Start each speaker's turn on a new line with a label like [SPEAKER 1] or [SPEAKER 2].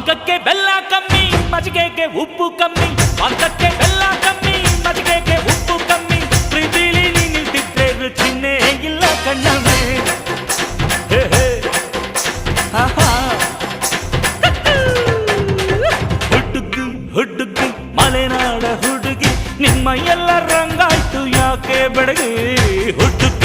[SPEAKER 1] ಪಾನಕಕ್ಕೆ ಬೆಲ್ಲ ಕಮ್ಮಿ ಮಜ್ಜಿಗೆಗೆ ಉಪ್ಪು ಕಮ್ಮಿ ಪಾನಕಕ್ಕೆ ಬೆಲ್ಲ ಕಮ್ಮಿ ಮಜ್ಜಿಗೆಗೆ ಉಪ್ಪು ಕಮ್ಮಿ ಪ್ರೀತಿಲಿ ನೀನಿಲ್ದಿದ್ರೆ ರುಚಿನೇ ಇಲ್ಲ ಕಣ್ಣವೇ ಹುಡುಗಿ ಹುಡುಗಿ ಮಲೆನಾಡ ಹುಡುಗಿ ನಿಮ್ಮ ಎಲ್ಲ ರಂಗಾಯ್ತು ಯಾಕೆ ಬೆಡಗಿ ಹುಡುಗಿ